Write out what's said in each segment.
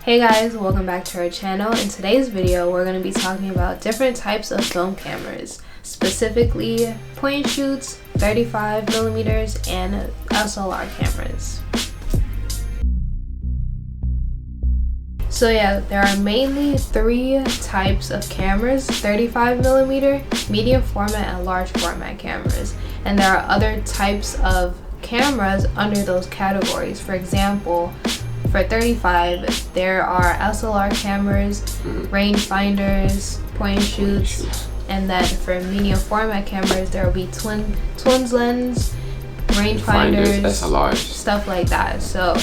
Hey guys, welcome back to our channel. In today's video, we're going to be talking about different types of film cameras, specifically point and shoots, 35 millimeters, and SLR cameras. So yeah, there are mainly three types of cameras: 35 millimeter, medium format, and large format cameras. And there are other types of cameras under those categories. For example, for 35, there are SLR cameras, rangefinders, point and shoots, and then for medium format cameras, there will be twins lens, rangefinders, SLRs, stuff like that. So,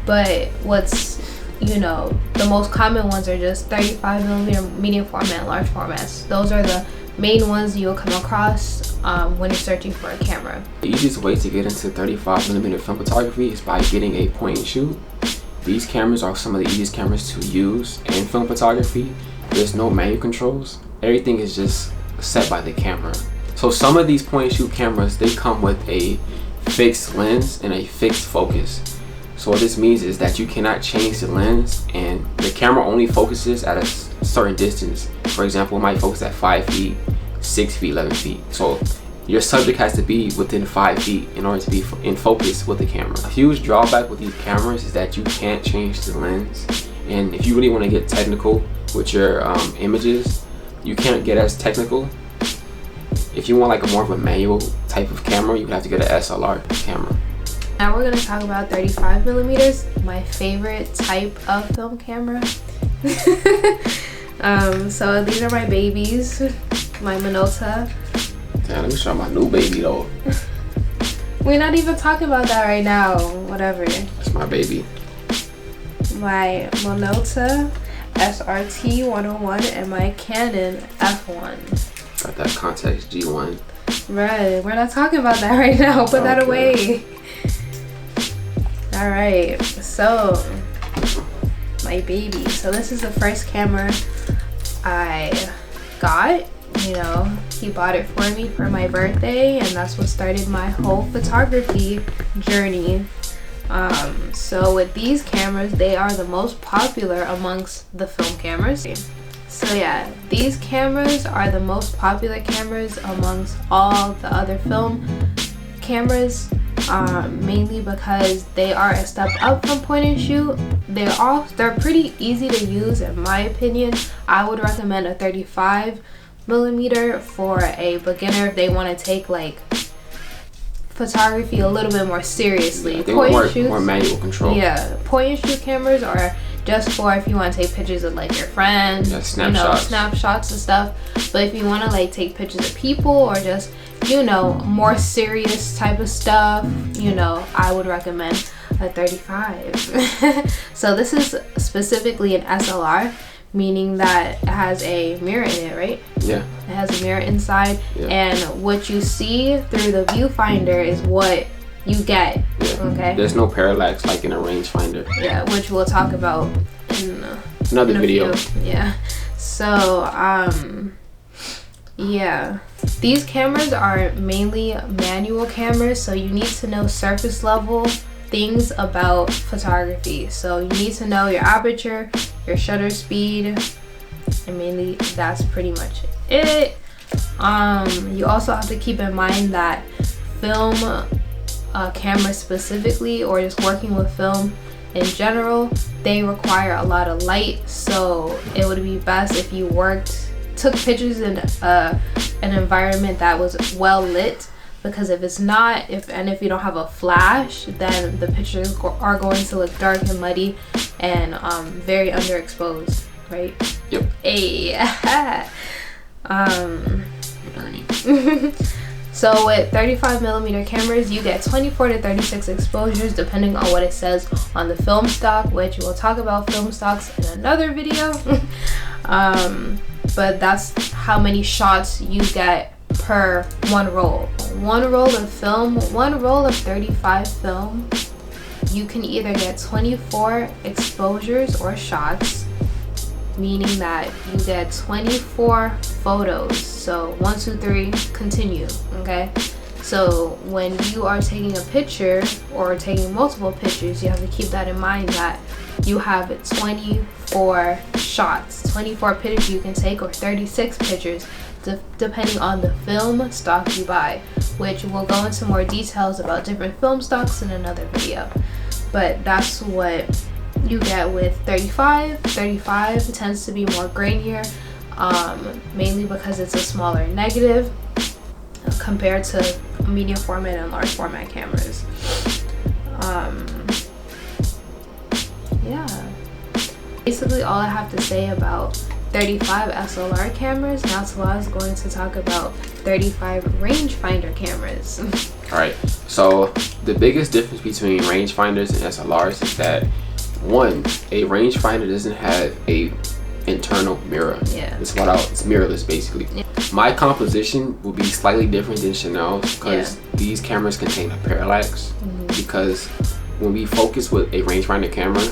but what's the most common ones are just 35 millimeter, medium format, and large formats. Those are the main ones you'll come across when you're searching for a camera. The easiest way to get into 35 millimeter film photography is by getting a point and shoot. These cameras are some of the easiest cameras to use in film photography. There's no manual controls. Everything is just set by the camera. So some of these point and shoot cameras, they come with a fixed lens and a fixed focus. So what this means is that you cannot change the lens, and the camera only focuses at a certain distance. For example, it might focus at 5 feet, 6 feet, 11 feet. So your subject has to be within 5 feet in order to be in focus with the camera. A huge drawback with these cameras is that you can't change the lens. And if you really want to get technical with your images, you can't get as technical. If you want like a more of a manual type of camera, you would have to get an SLR camera. Now we're going to talk about 35 millimeters, my favorite type of film camera. So these are my babies, my Minolta. Damn, let me show my new baby though. We're not even talking about that right now. Whatever. That's my baby. My Minolta SRT 101 and my Canon F1. Got that Context G1. Right, we're not talking about that right now. Put that away. Alright, so my baby. So this is the first camera I got. He bought it for me for my birthday, and that's what started my whole photography journey. So with these cameras, they are the most popular amongst the film cameras. So yeah, these cameras are the most popular cameras amongst all the other film cameras, mainly because they are a step up from point and shoot. They're pretty easy to use in my opinion. I would recommend a 35 millimeter for a beginner if they want to take like photography a little bit more seriously. Yeah, they want more manual control. Yeah, point and shoot cameras are just for if you want to take pictures of like your friends, snapshots and stuff. But if you want to like take pictures of people or just more serious type of stuff, I would recommend a 35. So this is specifically an SLR, meaning that it has a mirror in it, right? Yeah. It has a mirror inside, yeah. And what you see through the viewfinder is what you get. Yeah. Okay. There's no parallax like in a rangefinder. Yeah, which we'll talk about in another video. Yeah. So yeah, these cameras are mainly manual cameras, so you need to know surface level things about photography. So you need to know your aperture, your shutter speed, and mainly that's pretty much it. You also have to keep in mind that film cameras specifically, or just working with film in general, they require a lot of light. So it would be best if you took pictures in an environment that was well lit, because if it's not, if you don't have a flash, then the pictures are going to look dark and muddy and very underexposed, right? Yep. Hey. So with 35 millimeter cameras, you get 24 to 36 exposures depending on what it says on the film stock, which we'll talk about film stocks in another video. But that's how many shots you get per one roll. One roll of 35 film, you can either get 24 exposures or shots, meaning that you get 24 photos. So 1, 2, 3, continue. Okay, so when you are taking a picture or taking multiple pictures, you have to keep that in mind, that you have 24 shots, 24 pictures you can take, or 36 pictures, depending on the film stock you buy, which we'll go into more details about different film stocks in another video. But that's what you get with 35. 35 tends to be more grainier, mainly because it's a smaller negative compared to medium format and large format cameras. Yeah, basically all I have to say about 35 SLR cameras. Now Talal is going to talk about 35 rangefinder cameras. Alright, so the biggest difference between rangefinders and SLRs is that, one, a rangefinder doesn't have a internal mirror. Yeah. It's mirrorless basically. Yeah. My composition will be slightly different than Chanel's because these cameras contain a parallax. Because when we focus with a rangefinder camera,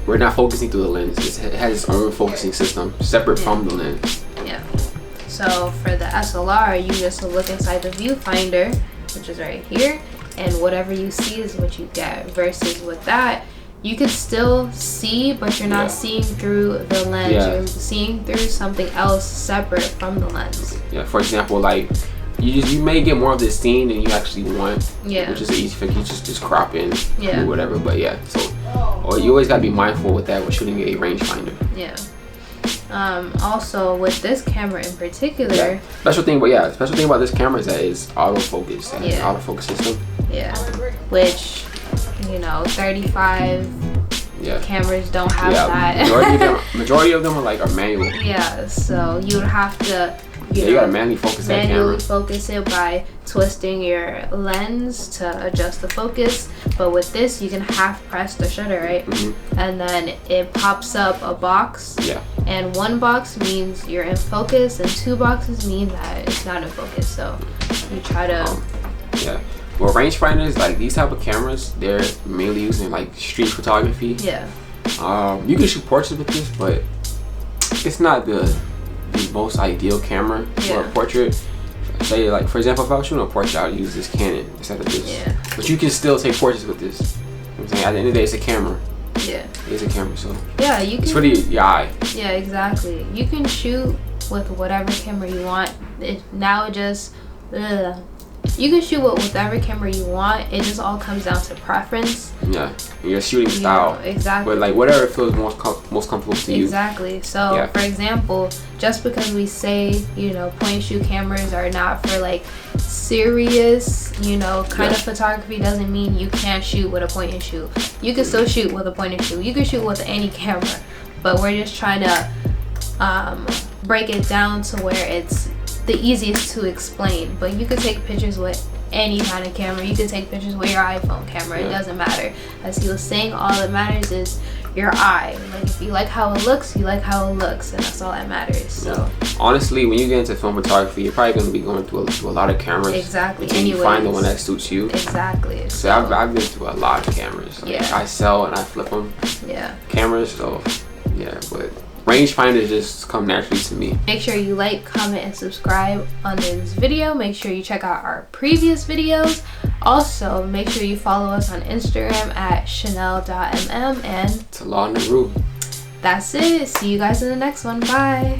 we're not focusing through the lens. It has its own focusing system separate from the lens. Yeah. So for the SLR, you just look inside the viewfinder, which is right here, and whatever you see is what you get. Versus with that, you can still see, but you're not seeing through the lens. You're seeing through something else separate from the lens. Yeah. For example, like you may get more of this scene than you actually want. Yeah. Which is easy for you just crop in, do whatever. But yeah, so you always gotta be mindful with that when shooting a rangefinder. Yeah. Also with this camera in particular, special thing about this camera is that it's autofocus. Autofocus system. Yeah. Which, 35 cameras don't have that. Majority of them are manual. Yeah. So you would have to. You gotta manually focus that camera. Manually focus it by twisting your lens to adjust the focus. But with this, you can half press the shutter, right? And then it pops up a box. Yeah. And one box means you're in focus, and two boxes mean that it's not in focus. So you try to. Well, rangefinders, like these type of cameras, they're mainly used in street photography. Yeah. You can shoot portraits with this, but it's not the most ideal camera for a portrait. Say for example, if I was shooting a portrait, I would use this Canon instead of this. Yeah. But you can still take portraits with this. You know what I'm saying? At the end of the day, it's a camera. Yeah. It's a camera, so yeah, you can. It's for your eye. Yeah, exactly. You can shoot with whatever camera you want. You can shoot with whatever camera you want. It just all comes down to preference. Yeah, and your shooting style. Exactly. But whatever feels most comfortable to you. Exactly. So for example, just because we say point and shoot cameras are not for serious kind of photography doesn't mean you can't shoot with a point and shoot. You can still shoot with a point and shoot. You can shoot with any camera, but we're just trying to break it down to where it's the easiest to explain. But you could take pictures with any kind of camera. You could take pictures with your iPhone camera. It doesn't matter. As he was saying, all that matters is your eye. If you like how it looks, you like how it looks, and that's all that matters. So honestly, when you get into film photography, you're probably going to be going through a lot of cameras. Exactly. Until you find the one that suits you. Exactly. So I've been through a lot of cameras. I sell and I flip them. Cameras. So but rangefinders just come naturally to me. Make sure you like, comment, and subscribe under this video. Make sure you check out our previous videos. Also, make sure you follow us on Instagram at chanel.mm and Talal Naru. That's it. See you guys in the next one. Bye.